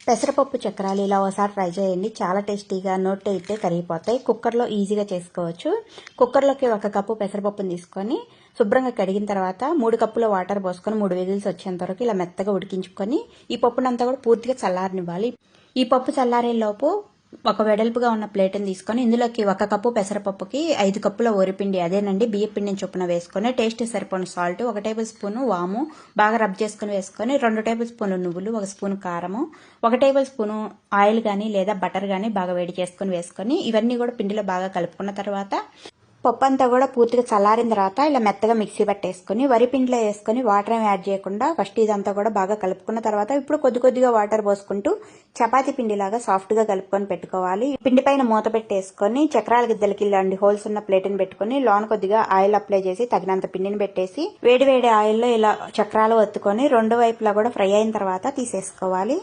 పెసరపప్పు చక్రాలు ఇలా ఒకసారి ట్రై చేయండి. చాలా టేస్టీగా నోట్లో ఇట్టే కరిగిపోతాయి. కుక్కర్లో ఈజీగా చేసుకోవచ్చు. కుక్కర్లోకి 1 కప్పు పెసరపప్పుని తీసుకొని శుభ్రంగా కడిగిన తర్వాత 3 కప్పుల వాటర్ పోసుకొని 3 విజిల్స్ వచ్చేంత వరకు ఇలా మెత్తగా ఉడికించుకొని ఈ పప్పునంతా కూడా పూర్తిగా చల్లారనివ్వాలి. ఈ పప్పు చల్లారే లోపు ఒక వెడల్పుగా ఉన్న ప్లేట్ని తీసుకొని ఇందులోకి 1 కప్పు పెసరపప్పుకి 5 కప్పుల వరిపిండి, అదేనండి బియ్య పిండిని చొప్పున వేసుకొని టేస్ట్ సరిపోయిన సాల్ట్, 1 టేబుల్ స్పూన్ వాము బాగా రబ్ చేసుకుని వేసుకొని 2 టేబుల్ స్పూన్లు నువ్వులు, 1 స్పూన్ కారము, 1 టేబుల్ స్పూన్ ఆయిల్ కానీ లేదా బటర్ కానీ బాగా వేడి చేసుకుని వేసుకొని ఇవన్నీ కూడా పిండిలో బాగా కలుపుకున్న తర్వాత పప్పు అంతా కూడా పూర్తిగా చల్లారిన తర్వాత ఇలా మెత్తగా మిక్సీ పట్టేసుకొని వరి పిండిలో వేసుకొని వాటర్ ఏమి యాడ్ చేయకుండా ఫస్ట్ ఇదంతా కూడా బాగా కలుపుకున్న తర్వాత ఇప్పుడు కొద్దిగా వాటర్ పోసుకుంటూ చపాతీ పిండిలాగా సాఫ్ట్గా కలుపుకొని పెట్టుకోవాలి. పిండి పైన మూత పెట్టేసుకొని చక్రాల గిద్దలకి ఇలాంటి హోల్స్ ఉన్న ప్లేట్ని పెట్టుకుని లోన కొద్దిగా ఆయిల్ అప్లై చేసి తగినంత పిండిని పెట్టేసి వేడి ఆయిల్లో ఇలా చక్రాలు ఒత్తుకొని 2 వైపులా కూడా ఫ్రై అయిన తర్వాత తీసేసుకోవాలి.